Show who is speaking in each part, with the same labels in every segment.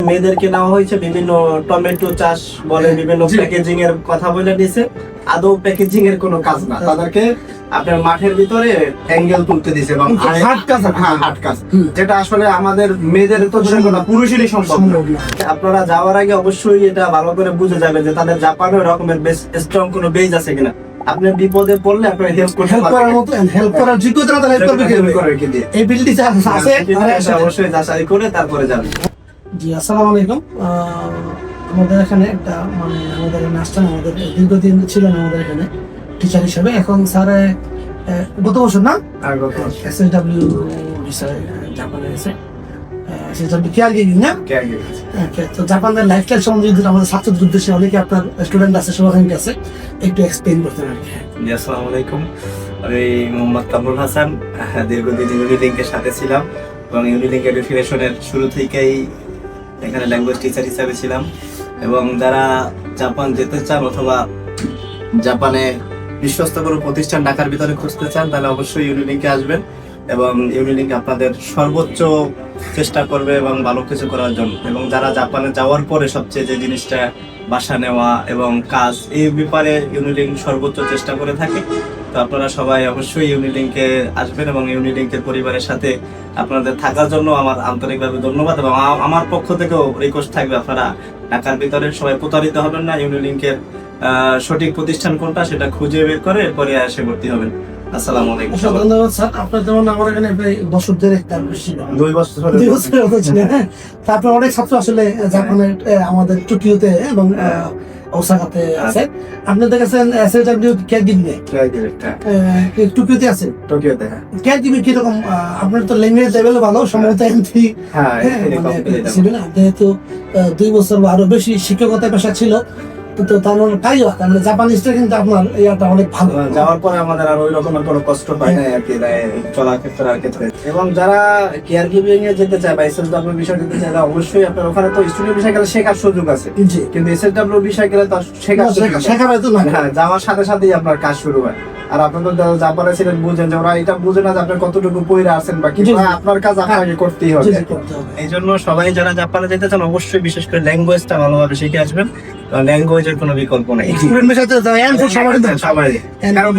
Speaker 1: মেয়েদেরকে নেওয়া হয়েছে বিভিন্ন টমেটো চাষ বলে বিভিন্ন প্যাকেজিং এর কথা বলে দিয়েছে। আদৌ প্যাকেজিং এর কোনো কাজ না, তাদেরকে আপনার মাঠের ভিতরে অ্যাঙ্গেল তুলতে দিয়েছে এবং
Speaker 2: হাট কাজ,
Speaker 1: হাট কাজ, যেটা আসলে আমাদের মেয়েদের তো সম্ভব না, পুরুষেরই সম্ভব না। আপনারা যাওয়ার আগে অবশ্যই এটা ভালো করে বুঝে যাবেন যে তাদের জাপানে ওই রকমের বেশ স্ট্রং কোনো বেজ আছে কিনা। আপনি বিপদে পড়লে আপনার হেল্প
Speaker 2: করার মতো হেল্প করার যোগ্যতা হেল্প করবে কি দিয়ে এই বিলটি আছে
Speaker 1: অবশ্যই যাচাই করে তারপরে যাবেন।
Speaker 2: জি, আসসালামু আলাইকুম। আমাদের এখানে একটা মানে আমাদের মাস্টার আমাদের দীর্ঘদিন ছিলেন আমাদের এখানে টিচার হিসেবে। এখন স্যার গত বছর না SSW বিষয় জাপানে আছে, SSW কেয়ার গিভিং না, তো জাপানের লাইফস্টাইল সম্বন্ধে যদি আমাদের ছাত্রদের উদ্দেশ্যে অনেকে আপনার স্টুডেন্ট আছে, শুভাকাঙ্ক্ষী আছে, একটু এক্সপ্লেইন করতে পারেন।
Speaker 1: জি, আসসালামু আলাইকুম। আমি মোহাম্মদ কামরুল হাসান, দীর্ঘদিন ইউনিলিংকের সাথে ছিলাম এবং ইউনিলিংক এডুকেশনের শুরু থেকেই এখানে ল্যাঙ্গুয়েজ টিচার হিসাবে ছিলাম। এবং যারা জাপান যেতে চান অথবা জাপানে বিশ্বস্ত কোনো প্রতিষ্ঠান ঢাকার ভিতরে খুঁজতে চান তাহলে অবশ্যই ইউনিলিংকে আসবেন এবং ইউনিলিংক আপনাদের সর্বোচ্চ চেষ্টা করবে এবং ভালো কিছু করার জন্য। এবং যারা জাপানে যাওয়ার পরে সবচেয়ে যে জিনিসটা বাসা নেওয়া এবং কাজ, এই ব্যাপারে ইউনিলিংক সর্বোচ্চ চেষ্টা করে থাকে। তো আপনারা সবাই অবশ্যই ইউনিলিংকে আসবেন এবং ইউনিলিংকের পরিবারের সাথে আপনাদের থাকার জন্য আমার আন্তরিকভাবে ধন্যবাদ। এবং আমার পক্ষ থেকেও রিকোয়েস্ট থাকবে আপনারা ঢাকার ভিতরে সবাই প্রতারিত হবেন না, ইউনিলিংকের সঠিক প্রতিষ্ঠান কোনটা সেটা খুঁজে বের করে এরপরে এসে ভর্তি হবেন। আসসালামু আলাইকুম।
Speaker 2: ধন্যবাদ স্যার। আপনার যেমন আমার এখানে প্রায় বছর দেড়েক তার বেশি
Speaker 1: 2 বছর
Speaker 2: ছিল। তারপরে অনেক ছাত্র আসলে জাপানের আমাদের টোকিওতে এবং ওসাকাতে আছে। আপনাদের কাছে SSW কেয়ার গিভিং টোকিওতে আছে,
Speaker 1: টোকিওতে
Speaker 2: কেয়ার গিভিং কিরকম? আপনার তো ল্যাঙ্গুয়েজ লেভেল ভালো, সম্ভবত এমপি ছিল না, যেহেতু 2 বছর বা আরো বেশি শিক্ষকতা পেশা ছিল, তো তার তাই মানে জাপানিজটা কিন্তু আপনার ইয়াটা অনেক ভালো।
Speaker 1: যাওয়ার পরে আমাদের আর ওই রকমের কোনো কষ্ট হয় না আর কি চলার ক্ষেত্রে। এবং যারা কেয়ার গিভিং এ যেতে চায় বা SSW বিষয় যেতে চায় অবশ্যই আপনার ওখানে তো স্টুডেন্ট বিষয় গেলে শেখার সুযোগ আছে, কিন্তু SSW বিষয় গেলে তো শেখার তো না, যাওয়ার সাথে সাথেই আপনার কাজ শুরু হয়। আর আপনাদের জাপানে ছিলেন বুঝেন যে ওরা এটা বুঝে না যে আপনি কতটুকু পড়ে আছেন বা কি, আপনার কাজ আপনাকে করতেই হবে। এই জন্য সবাই যারা জাপানে যেতে চান অবশ্যই বিশেষ করে ল্যাঙ্গুয়েজটা ভালোভাবে শিখে আসবেন, ল্যাঙ্গুয়েজের কোনো বিকল্প নাই। কারণ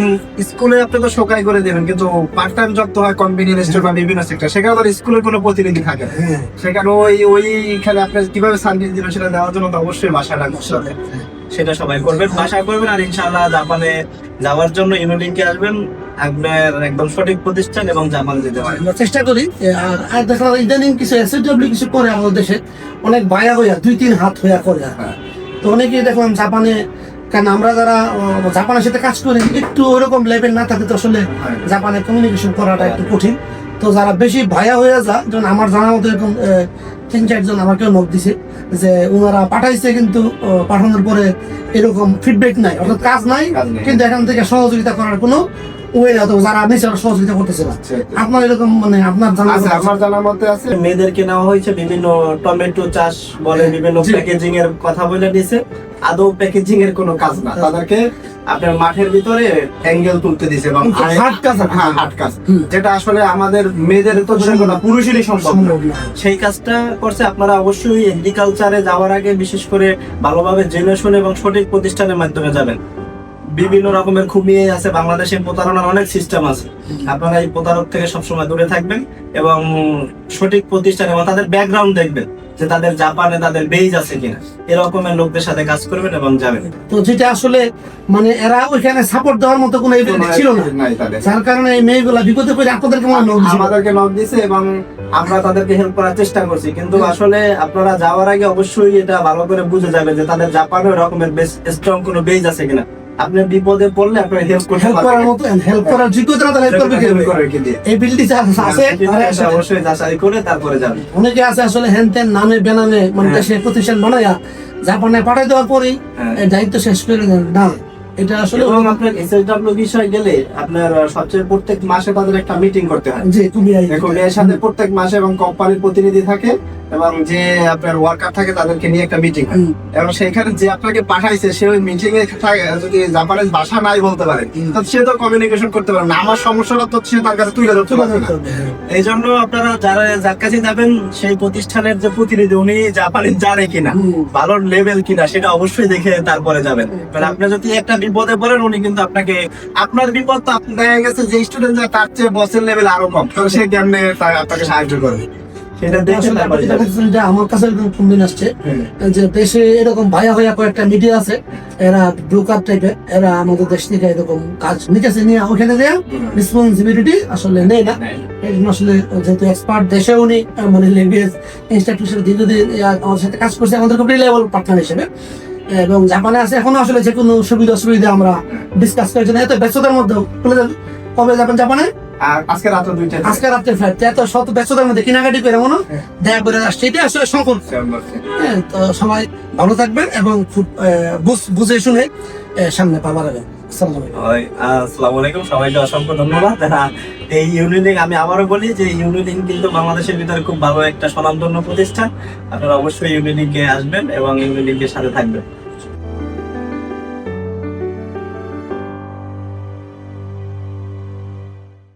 Speaker 1: স্কুলে আপনি তো শোকাই করে দেবেন, কিন্তু পার্ট টাইম জব তো হয় কনভেনিয়েন্স স্টোর বা বিভিন্ন সেক্টর, সেখানে তো স্কুলের কোনো প্রতিনিধি থাকে, সেখানে ওইখানে আপনি কিভাবে সার্ভিস দিবেন সেটা দেওয়ার জন্য তো অবশ্যই ভাষা লাগবে, সেটা সবাই করবেন, ভাষা করবেন। আর ইনশাআল্লাহ জাপানে যাওয়ার জন্য ইউনিলিংকে আসবেন, আপনার একদম সঠিক প্রতিষ্ঠান এবং জাপানে যেতে পারেন।
Speaker 2: চেষ্টা করি। আর দেখা ইদানিং কিছু SSW কিছু করে আমাদের দেশে অনেক বায়া হইয়া 2-3 হাত হইয়া করে। তো অনেকেই দেখলাম জাপানে, কারণ আমরা যারা জাপানের সাথে কাজ করি একটু ওইরকম লেভেল না থাকে তো আসলে জাপানে কমিউনিকেশন করাটা একটু কঠিন। তো যারা বেশি ভায়া হয়ে যায়, যেমন আমার জানার মতো এরকম 3-4 জন আমাকেও নক দিছে যে ওনারা পাঠাইছে কিন্তু পাঠানোর পরে এরকম ফিডব্যাক নাই, অর্থাৎ কাজ নাই, কিন্তু এখান থেকে সহযোগিতা করার কোনো ওয়ে হয়তো যারা নিজেরা সহযোগিতা করতেছে না। আপনার এরকম মানে আপনার
Speaker 1: জানার মধ্যে আছে মেয়েদেরকে নেওয়া হয়েছে বিভিন্ন টমেটো চাষ বলে বিভিন্ন প্যাকেজিং এর কথা বলে দিয়েছে। আদৌ প্যাকেজিং এর কোনো কাজ না, তাদেরকে আপনার মাঠের ভিতরে অ্যাঙ্গেল তুলতে দিয়েছে এবং হাট কাজ, যেটা আসলে আমাদের মেয়েদের তো সম্ভব না, পুরুষেরই সম্ভব না। সেই কাজটা করছে। আপনারা অবশ্যই এগ্রিকালচারে যাওয়ার আগে বিশেষ করে ভালোভাবে জেনে শুনে এবং সঠিক প্রতিষ্ঠানের মাধ্যমে যাবেন। বিভিন্ন রকমের খুমিয়ে আছে, বাংলাদেশে প্রতারণার অনেক সিস্টেম আছে, আপনারা এই প্রতারক থেকে সবসময় দূরে থাকবেন এবং সঠিক প্রতিষ্ঠান এবং তাদের ব্যাকগ্রাউন্ড দেখবেন যে তাদের জাপানে তাদের বেজ আছে কিনা, এরকমের লোকদের সাথে কাজ করবেন এবং যাবেন।
Speaker 2: তো যেটা আসলে মানে এরা ওইখানে সাপোর্ট দেওয়ার মতো কোনো এবিলিটি ছিল না, যার কারণে এই মেয়েগুলা বিপদে পড়ে আপনাদেরকে
Speaker 1: আমাদেরকে নক দিয়েছে এবং আমরা তাদেরকে হেল্প করার চেষ্টা করছি। কিন্তু আসলে আপনারা যাওয়ার আগে অবশ্যই এটা ভালো করে বুঝে যাবেন যে তাদের জাপানে ওই রকমের বেশ স্ট্রং কোনো বেজ আছে কিনা। আপনি বিপদে পড়লে আপনার হেল্প
Speaker 2: করার মতো হেল্প করার যোগ্যতা হেল্প করবে কি দিয়ে এই বিলটি আছে,
Speaker 1: অবশ্যই যাচাই করে তারপরে যাবেন।
Speaker 2: অনেকে আছে আসলে হেনতেন নামে বেনামে মানে দেশে প্রতিষ্ঠান বানায়া জাপানে পাঠাই দেওয়ার পরেই দায়িত্ব শেষ করে না। এটা আসলে
Speaker 1: এবং আপনার SSW বিষয় গেলে আপনার সবচেয়ে প্রত্যেক মাসে তাদের একটা মিটিং করতে হয়।
Speaker 2: জি, তুমি
Speaker 1: দেখো এর সাথে প্রত্যেক মাসে এবং কোম্পানির প্রতিনিধি থাকে
Speaker 3: এবং যে আপনার ওয়ার্কার থাকে তাদেরকে নিয়ে একটা মিটিং হয়।
Speaker 2: হুম।
Speaker 3: এবং সেখানে যে আপনাকে পাঠাইছে সে ওই মিটিং এ যদি জাপানিজ ভাষা নাই বলতে পারে তো সে তো কমিউনিকেশন করতে পারে না, আমার সমস্যাটা তো সে তার কাছে তুলে ধরতে পারবে না।
Speaker 1: এই জন্য আপনারা যার কাছে যাবেন সেই প্রতিষ্ঠানের যে প্রতিনিধি উনি জাপানিজ জানে কিনা,
Speaker 2: হুম।
Speaker 1: ভালো লেভেল কিনা সেটা অবশ্যই দেখে তারপরে যাবেন। কারণ আপনি যদি একটা বিপদে পড়েন উনি কিন্তু আপনাকে, আপনার বিপদ তো
Speaker 3: দেখা গেছে যে স্টুডেন্ট যায় তার চেয়ে বসের লেভেল আরো কম, তো সে কেমনে আপনাকে সাহায্য করবে?
Speaker 1: সেটা দেখে
Speaker 2: আসলে
Speaker 1: তারপরে
Speaker 2: এটা
Speaker 1: যাবেন।
Speaker 2: বলতেছেন যে আমার কাছে এরকম কমপ্লেন আসছে
Speaker 3: হুম।
Speaker 2: যে দেশে এরকম ভাইয়া ভাইয়া কয়েকটা মিডিয়া আছে, এরা ব্রোকার টাইপের, এরা আমাদের দেশ থেকে এরকম কাজ নিতেছে, নিয়ে ওখানে দেয়া রেসপন্সিবিলিটি আসলে নেই না। এই জন্য আসলে যেহেতু এক্সপার্ট দেশে উনি মানে ল্যাঙ্গুয়েজ ইনস্টিটিউশন দীর্ঘদিন আমাদের সাথে কাজ করছে, আমাদের খুব রিলায়েবল পার্টনার হিসেবে, এবং জাপানে আছে এখনো আসলে যে কোনো সুবিধা অসুবিধা আমরা ডিসকাস করার জন্য এত ব্যস্ততার মধ্যে কবে যাবেন জাপানে?
Speaker 3: আর আজকে রাত 2টা
Speaker 2: আজকে রাত্রে ফ্লাইট, এত শত ব্যস্ততার মধ্যে কিনাকাটি করে মনে দেখা করে আসছে, এটা আসলে সকল। হ্যাঁ, তো সবাই ভালো থাকবেন এবং খুব বুঝে শুনে সামনে পাবার যাবেন। আসসালামু আলাইকুম।
Speaker 1: আসসালামু আলাইকুম, সবাইকে অসংখ্য ধন্যবাদ। এই ইউনিলিঙ্ক আমি আবারও বলি যে ইউনিলিঙ্ক কিন্তু বাংলাদেশের ভিতরে খুব ভালো একটা স্বনামধন্য প্রতিষ্ঠান। আপনারা অবশ্যই ইউনিলিঙ্কে আসবেন এবং ইউনিলিঙ্কের সাথে থাকবেন।